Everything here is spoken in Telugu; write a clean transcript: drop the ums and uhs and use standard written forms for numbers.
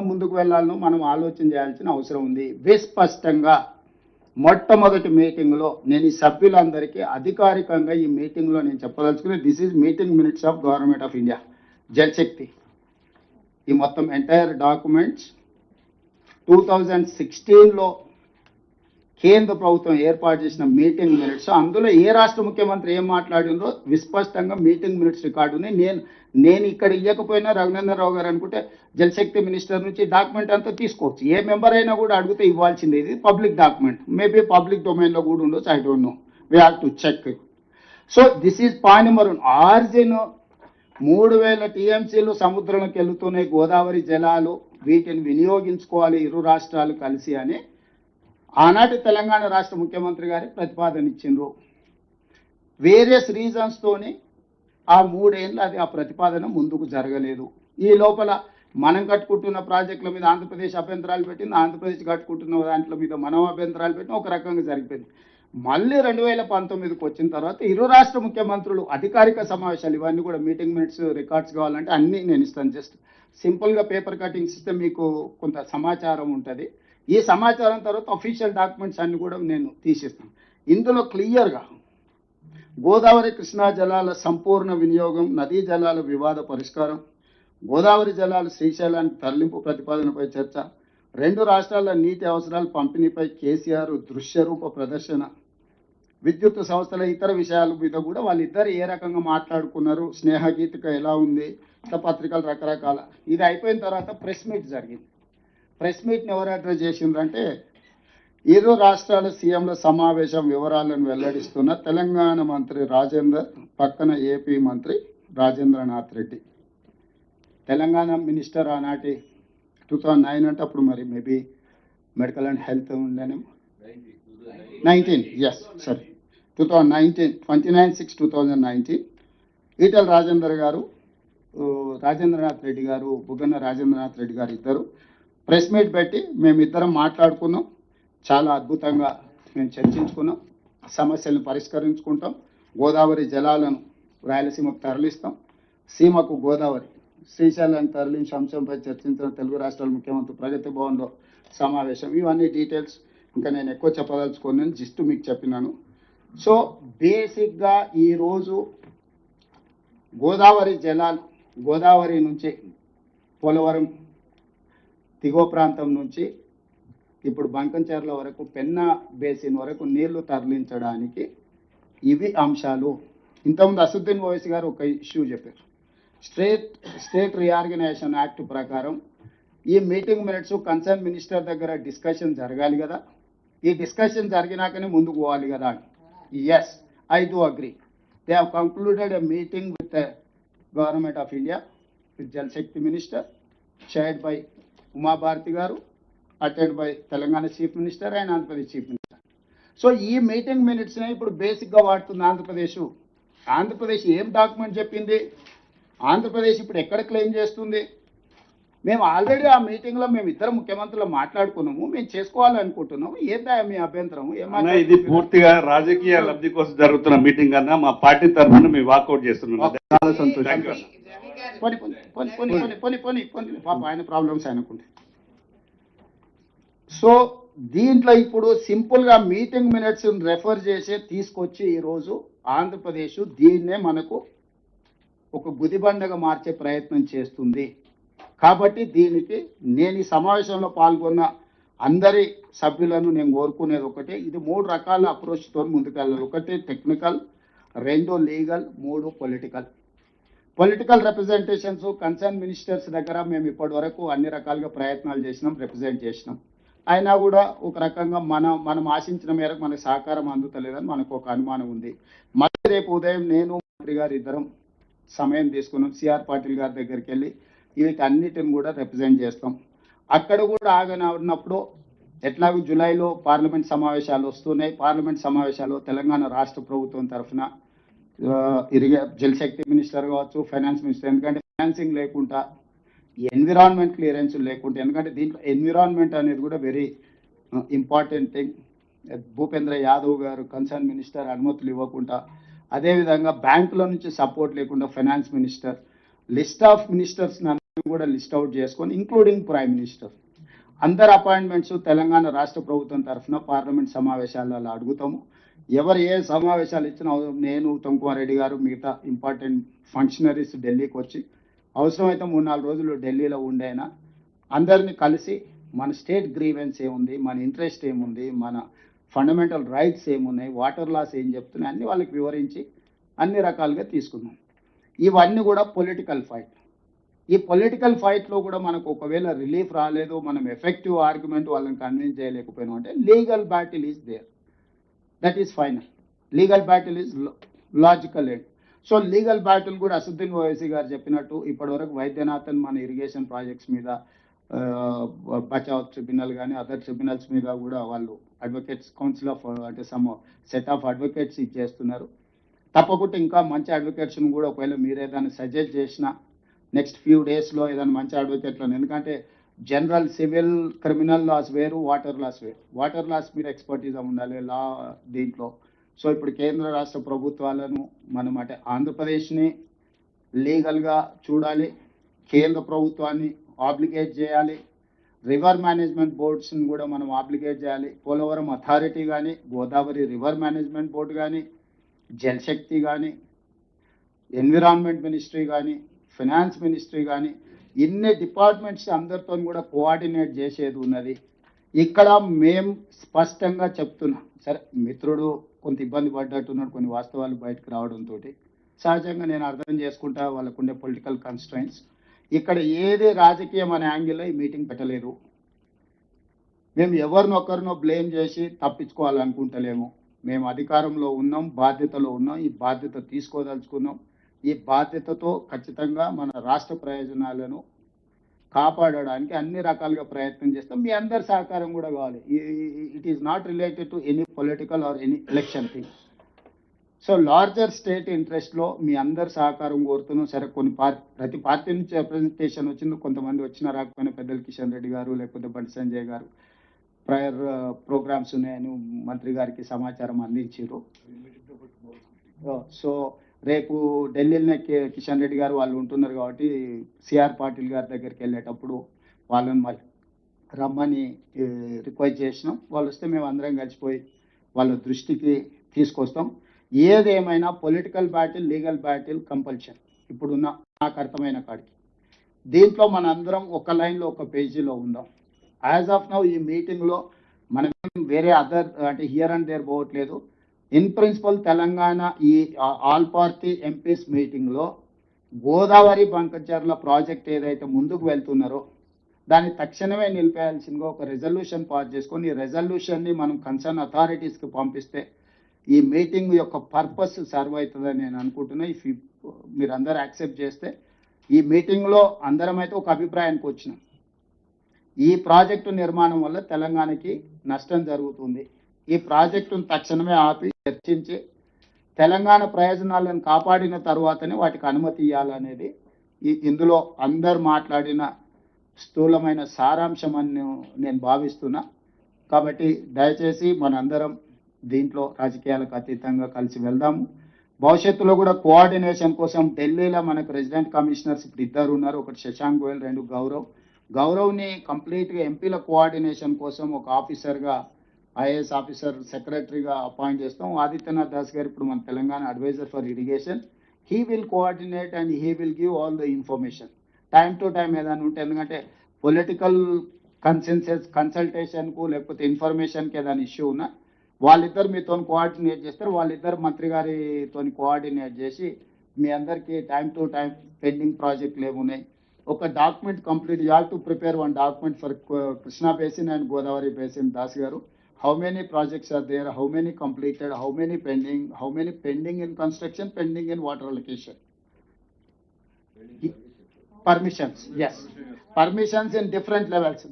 ముందుకు వెళ్ళాలనో మనం ఆలోచన చేయాల్సిన అవసరం ఉంది. విస్పష్టంగా మొట్టమొదటి మీటింగ్లో నేను ఈ సభ్యులందరికీ అధికారికంగా ఈ మీటింగ్లో నేను చెప్పదలుచుకునే this is meeting minutes of government of India Jalshakti. ఈ మొత్తం ఎంటైర్ డాక్యుమెంట్స్ 2016లో కేంద్ర ప్రభుత్వం ఏర్పాటు చేసిన మీటింగ్ మినిట్స్, అందులో ఏ రాష్ట్ర ముఖ్యమంత్రి ఏం మాట్లాడిందో విస్పష్టంగా మీటింగ్ మినిట్స్ రికార్డు ఉన్నాయి. నేను ఇక్కడ ఇవ్వకపోయినా రఘునందన్ రావు గారు అనుకుంటే జలశక్తి మినిస్టర్ నుంచి డాక్యుమెంట్ అంతా తీసుకోవచ్చు. ఏ మెంబర్ అయినా కూడా అడిగితే ఇవ్వాల్సిందే. ఇది పబ్లిక్ డాక్యుమెంట్, మేబీ పబ్లిక్ డొమైన్లో కూడా ఉండొచ్చు, I don't know, we have to check. So this is point number 1. ఆర్జిన్ 3000 టీఎంసీలు సముద్రంలోకి వెళ్తున్నాయి గోదావరి జలాలు, వీటిని వినియోగించుకోవాలి ఇరు రాష్ట్రాలు కలిసి అని ఆనాటి తెలంగాణ రాష్ట్ర ముఖ్యమంత్రి గారి ప్రతిపాదన ఇచ్చిండ్రు. వేరియస్ రీజన్స్తోని ఆ 3 ఏళ్ళు అది ఆ ప్రతిపాదన ముందుకు జరగలేదు. ఈ లోపల మనం కట్టుకుంటున్న ప్రాజెక్టుల మీద ఆంధ్రప్రదేశ్ అభ్యంతరాలు పెట్టింది, ఆంధ్రప్రదేశ్ కట్టుకుంటున్న దాంట్లో మీద మనం అభ్యంతరాలు పెట్టిన ఒక రకంగా జరిగిపోయింది. మళ్ళీ 2019కి వచ్చిన తర్వాత ఇరు రాష్ట్ర ముఖ్యమంత్రులు అధికారిక సమావేశాలు, ఇవన్నీ కూడా మీటింగ్ మినిట్స్ రికార్డ్స్ కావాలంటే అన్నీ నేను ఇస్తాను. జస్ట్ సింపుల్గా పేపర్ కటింగ్స్ ఇస్తే మీకు కొంత సమాచారం ఉంటుంది. ఈ సమాచారం తర్వాత అఫీషియల్ డాక్యుమెంట్స్ అన్ని కూడా నేను తీసిస్తాను. ఇందులో క్లియర్గా గోదావరి కృష్ణా జలాల సంపూర్ణ వినియోగం, నదీ జలాల వివాద పరిష్కారం, గోదావరి జలాలు శ్రీశైలానికి తరలింపు ప్రతిపాదనపై చర్చ, 2 రాష్ట్రాల నీటి అవసరాల పంపిణీపై కేసీఆర్ దృశ్యరూప ప్రదర్శన, విద్యుత్ సంస్థల ఇతర విషయాల మీద కూడా వాళ్ళిద్దరు ఏ రకంగా మాట్లాడుకున్నారు, స్నేహగీతిక ఎలా ఉంది, పత్రికలు రకరకాల. ఇది అయిపోయిన తర్వాత ప్రెస్ మీట్ జరిగింది. ప్రెస్ మీట్ని ఎవరు అడ్రస్ చేసిండ్రంటే ఇరు రాష్ట్రాల సీఎంల సమావేశం వివరాలను వెల్లడిస్తున్న తెలంగాణ మంత్రి రాజేందర్, పక్కన ఏపీ మంత్రి రాజేంద్రనాథ్ రెడ్డి. తెలంగాణ మినిస్టర్ ఆనాటి 2009 అంటే అప్పుడు మరి మేబీ మెడికల్ అండ్ హెల్త్ ఉండేనేమో 19, ఎస్ సారీ 2019, 29/6/2019 ఈటెల రాజేందర్ గారు, రాజేంద్రనాథ్ రెడ్డి గారు, బుగ్గన రాజేంద్రనాథ్ రెడ్డి గారు ఇద్దరు ప్రెస్ మీట్ పెట్టి మేమిద్దరం మాట్లాడుకున్నాం. చాలా అద్భుతంగా మేము చర్చించుకున్నాం, సమస్యలను పరిష్కరించుకుంటాం, గోదావరి జలాలను రాయలసీమకు తరలిస్తాం, సీమకు గోదావరి శ్రీశైలాన్ని తరలించే అంశంపై చర్చించిన తెలుగు రాష్ట్రాల ముఖ్యమంత్రి ప్రగతి భవన్లో సమావేశం. ఇవన్నీ డీటెయిల్స్ ఇంకా నేను ఎక్కువ చెప్పదలుచుకోను, జస్ట్ మీకు చెప్పినాను. సో బేసిక్గా ఈరోజు గోదావరి జలాలు, గోదావరి నుంచి పోలవరం దిగువ ప్రాంతం నుంచి ఇప్పుడు బంకంచెర్ల వరకు, పెన్నా బేసిన్ వరకు నీళ్లు తరలించడానికి ఇవి అంశాలు. ఇంతకుముందు అసదుద్దీన్ ఓవైసీ గారు ఒక ఇష్యూ చెప్పారు. స్టేట్ రీఆర్గనైజేషన్ యాక్ట్ ప్రకారం ఈ మీటింగ్ మినిట్స్ కన్సర్న్ మినిస్టర్ దగ్గర డిస్కషన్ జరగాలి కదా, ఈ డిస్కషన్ జరిగినాకనే ముందుకు పోవాలి కదా అని. Yes, I do agree. They have concluded a meeting with government of India, with Jalshakti minister, chaired by Uma Bharati గారు, attend by Telangana chief minister and Andhra Pradesh chief minister. So ఈ మీటింగ్ మినిట్స్నే ఇప్పుడు బేసిక్గా వాడుతుంది ఆంధ్రప్రదేశ్. ఆంధ్రప్రదేశ్ ఏం డాక్యుమెంట్ చెప్పింది, ఆంధ్రప్రదేశ్ ఇప్పుడు ఎక్కడ క్లెయిమ్ చేస్తుంది? మేము ఆల్రెడీ ఆ మీటింగ్లో మేము ఇద్దరు ముఖ్యమంత్రులు మాట్లాడుకున్నాము, మేము చేసుకోవాలనుకుంటున్నాము. ఏందా మీ అభ్యంతరం? ఇది పూర్తిగా రాజకీయ లబ్ధి కోసం జరుగుతున్న మీటింగ్ అన్నా మా పార్టీ తరఫున మేము వాకౌట్ చేస్తున్నాం. చాలా సంతోషం. పాప ఆయన ప్రాబ్లమ్స్ ఆయనకుంటే. సో దీంట్లో ఇప్పుడు సింపుల్గా మీటింగ్ మినిట్స్ రెఫర్ చేసి తీసుకొచ్చి ఈరోజు ఆంధ్రప్రదేశ్ దీన్నే మనకు ఒక గుదిబండగా మార్చే ప్రయత్నం చేస్తుంది. కాబట్టి దీనికి నేను ఈ సమావేశంలో పాల్గొన్న అందరి సభ్యులను నేను కోరుకునేది ఒకటే, ఇది 3 రకాల అప్రోచ్తో ముందుకెళ్ళాలి. 1 technical, 2 legal, 3 political. Political representations concern ministers దగ్గర మేము ఇప్పటి వరకు అన్ని రకాలుగా ప్రయత్నాలు చేసినాం, రిప్రజెంట్ చేసినాం. అయినా కూడా ఒక రకంగా మనం ఆశించిన మేరకు మనకు సహకారం అందుతలేదని మనకు ఒక అనుమానం ఉంది. మళ్ళీ రేపు ఉదయం నేను మంత్రి గారు ఇద్దరం సమయం తీసుకున్నాం, సిఆర్ పాటిల్ గారి దగ్గరికి వెళ్ళి వీటన్నిటిని కూడా రిప్రజెంట్ చేస్తాం. అక్కడ కూడా ఆగనప్పుడు ఎట్లాగో జూలైలో పార్లమెంట్ సమావేశాలు వస్తున్నాయి. పార్లమెంట్ సమావేశాలు తెలంగాణ రాష్ట్ర ప్రభుత్వం తరఫున జలశక్తి మినిస్టర్ కావచ్చు, ఫైనాన్స్ మినిస్టర్, ఎందుకంటే ఫైనాన్సింగ్ లేకుండా, ఎన్విరాన్మెంట్ క్లియరెన్స్ లేకుండా, ఎందుకంటే దీంట్లో ఎన్విరాన్మెంట్ అనేది కూడా very important thing. Bhupendra Yadav గారు కన్సర్న్ మినిస్టర్ అనుమతులు ఇవ్వకుండా, అదేవిధంగా బ్యాంకుల నుంచి సపోర్ట్ లేకుండా finance minister, list of ministers కూడా లిస్ట్ అవుట్ చేసుకొని ఇంక్లూడింగ్ ప్రైమ్ మినిస్టర్ అందరు అపాయింట్మెంట్స్ తెలంగాణ రాష్ట్ర ప్రభుత్వం తరఫున పార్లమెంట్ సమావేశాలలో అడుగుతాము. ఎవరు ఏ సమావేశాలు ఇచ్చినా నేను, ఉత్తమ్ కుమార్ రెడ్డి గారు, మిగతా ఇంపార్టెంట్ ఫంక్షనరీస్ ఢిల్లీకి వచ్చి అవసరమైతే 3-4 రోజులు ఢిల్లీలో ఉండైనా అందరినీ కలిసి మన స్టేట్ గ్రీవెన్స్ ఏముంది, మన ఇంట్రెస్ట్ ఏముంది, మన ఫండమెంటల్ రైట్స్ ఏమున్నాయి, వాటర్ లాస్ ఏం చెప్తున్నాయి అన్ని వాళ్ళకి వివరించి అన్ని రకాలుగా తీసుకున్నాం. ఇవన్నీ కూడా పొలిటికల్ ఫైట్. ఈ పొలిటికల్ ఫైట్లో కూడా మనకు ఒకవేళ రిలీఫ్ రాలేదు, మనం ఎఫెక్టివ్ ఆర్గ్యుమెంట్ వాళ్ళని కన్విన్స్ చేయలేకపోయినాం అంటే legal battle is there, that is final. Legal battle is logical end. So legal battle కూడా అసదుద్దీన్ ఓవైసీ గారు చెప్పినట్టు ఇప్పటివరకు వైద్యనాథన్ మన ఇరిగేషన్ ప్రాజెక్ట్స్ మీద బచావ్ ట్రిబ్యునల్ కానీ అదర్ ట్రిబ్యునల్స్ మీద కూడా వాళ్ళు అడ్వకేట్స్ కౌన్సిల్ ఆఫ్ అంటే సమ్ సెట్ ఆఫ్ అడ్వకేట్స్ ఇచ్చేస్తున్నారు. తప్పకుండా ఇంకా మంచి అడ్వకేట్స్ని కూడా ఒకవేళ మీరు ఏదైనా సజెస్ట్ చేసినా నెక్స్ట్ ఫ్యూ డేస్లో ఏదైనా మంచి అడ్వకేట్లను, ఎందుకంటే జనరల్ సివిల్ క్రిమినల్ లాస్ వేరు, వాటర్ లాస్ వేరు. వాటర్ లాస్ మీరు ఎక్స్పర్టీజ్ ఉండాలి లా దీంట్లో. సో ఇప్పుడు కేంద్ర రాష్ట్ర ప్రభుత్వాలను మనం అంటే ఆంధ్రప్రదేశ్ని లీగల్గా చూడాలి, కేంద్ర ప్రభుత్వాన్ని ఆబ్లిగేట్ చేయాలి, రివర్ మేనేజ్మెంట్ బోర్డ్స్ని కూడా మనం ఆబ్లిగేట్ చేయాలి. పోలవరం అథారిటీ కానీ, గోదావరి రివర్ మేనేజ్మెంట్ బోర్డు కానీ, జలశక్తి కానీ, ఎన్విరాన్మెంట్ మినిస్ట్రీ కానీ, ఫైనాన్స్ మినిస్ట్రీ కానీ, ఇన్ని డిపార్ట్మెంట్స్ అందరితో కూడా కోఆర్డినేట్ చేసేది ఉన్నది. ఇక్కడ మేము స్పష్టంగా చెప్తున్నాం. సరే మిత్రుడు కొంత ఇబ్బంది పడ్డట్టున్నాడు కొన్ని వాస్తవాలు బయటకు రావడంతో, సహజంగా నేను అర్థం చేసుకుంటా వాళ్ళకుండే పొలిటికల్ కన్స్ట్రైంట్స్. ఇక్కడ ఏది రాజకీయం అనే యాంగిల్లో ఈ మీటింగ్ పెట్టలేదు. మేము ఎవరినొకరినో బ్లేమ్ చేసి తప్పించుకోవాలనుకుంటలేము. మేము అధికారంలో ఉన్నాం, బాధ్యతలో ఉన్నాం, ఈ బాధ్యత తీసుకోదలుచుకున్నాం. ఈ బాధ్యతతో ఖచ్చితంగా మన రాష్ట్ర ప్రయోజనాలను కాపాడడానికి అన్ని రకాలుగా ప్రయత్నం చేస్తాం. మీ అందరి సహకారం కూడా కావాలి. It is not related to any political or any election thing. So larger state ఇంట్రెస్ట్లో మీ అందరి సహకారం కోరుతున్నాం. సరే ప్రతి పార్టీ నుంచి రిప్రజెంటేషన్ వచ్చింది, కొంతమంది వచ్చినా రాకపోయినా పెద్దలు కిషన్ రెడ్డి గారు లేకపోతే బండి సంజయ్ గారు ప్రయర్ ప్రోగ్రామ్స్ ఉన్నాయని మంత్రి గారికి సమాచారం అందించారు. సో రేపు ఢిల్లీలోనే కిషన్ రెడ్డి గారు వాళ్ళు ఉంటున్నారు కాబట్టి సిఆర్ పాటిల్ గారి దగ్గరికి వెళ్ళేటప్పుడు వాళ్ళని రమ్మని రిక్వెస్ట్ చేసినాం. వాళ్ళు వస్తే మేము అందరం కలిసిపోయి వాళ్ళ దృష్టికి తీసుకొస్తాం. ఏదేమైనా political battle, legal battle compulsion ఇప్పుడున్న నాకు అర్థమైన కాడికి. దీంట్లో మన అందరం ఒక లైన్లో ఒక పేజీలో ఉందాం. యాజ్ ఆఫ్ నౌ ఈ మీటింగ్లో మనం వేరే అదర్ అంటే హియర్ అండ్ దేర్ పోవట్లేదు. ఇన్ ప్రిన్సిపల్ తెలంగాణ ఈ ఆల్ పార్టీ ఎంపీస్ మీటింగ్లో గోదావరి బంకచర్ల ప్రాజెక్ట్ ఏదైతే ముందుకు వెళ్తున్నారో దాన్ని తక్షణమే నిలిపేయాల్సిందిగా ఒక రెజల్యూషన్ పాస్ చేసుకొని ఈ రెజల్యూషన్ని మనం కన్సర్న్ అథారిటీస్కి పంపిస్తే ఈ మీటింగ్ యొక్క పర్పస్ సర్వ్ అవుతుందని నేను అనుకుంటున్నా. ఇఫ్ మీరు అందరు యాక్సెప్ట్ చేస్తే ఈ మీటింగ్లో అందరం అయితే ఒక అభిప్రాయానికి వచ్చినాం. ఈ ప్రాజెక్టు నిర్మాణం వల్ల తెలంగాణకి నష్టం జరుగుతుంది. ఈ ప్రాజెక్టును తక్షణమే ఆపి చర్చించి తెలంగాణ ప్రయోజనాలను కాపాడిన తర్వాతనే వాటికి అనుమతి ఇవ్వాలనేది ఇందులో అందరు మాట్లాడిన స్థూలమైన సారాంశం అని నేను భావిస్తున్నా. కాబట్టి దయచేసి మనందరం దీంట్లో రాజకీయాలకు అతీతంగా కలిసి వెళ్దాము. భవిష్యత్తులో కూడా కోఆర్డినేషన్ కోసం ఢిల్లీలో మనకు రెసిడెంట్ కమిషనర్స్ ఇప్పుడు 2 ఉన్నారు. ఒకటి శశాంక్ గోయల్, 2 గౌరవ్ని కంప్లీట్గా ఎంపీల కోఆర్డినేషన్ కోసం ఒక ఆఫీసర్గా ఐఏఎస్ ఆఫీసర్ సెక్రటరీగా అపాయింట్ చేస్తాం. ఆదిత్యనాథ్ దాస్ గారు ఇప్పుడు మన Telangana adviser for irrigation. He will coordinate and he will give all the information time to time ఏదైనా ఉంటే. ఎందుకంటే పొలిటికల్ కన్సల్టేషన్కు లేకపోతే ఇన్ఫర్మేషన్కి ఏదైనా ఇష్యూ ఉన్నా వాళ్ళిద్దరు మీతో కోఆర్డినేట్ చేస్తారు. వాళ్ళిద్దరు మంత్రి గారితో కోఆర్డినేట్ చేసి మీ అందరికీ టైం టు టైం పెండింగ్ ప్రాజెక్టులు ఏమున్నాయి ఒక document complete. You have to prepare one document for Krishna basin and Godavari basin. Das గారు, how many projects are there, how many completed, how many pending in construction, pending in water allocation, permissions, yes, permissions in different levels.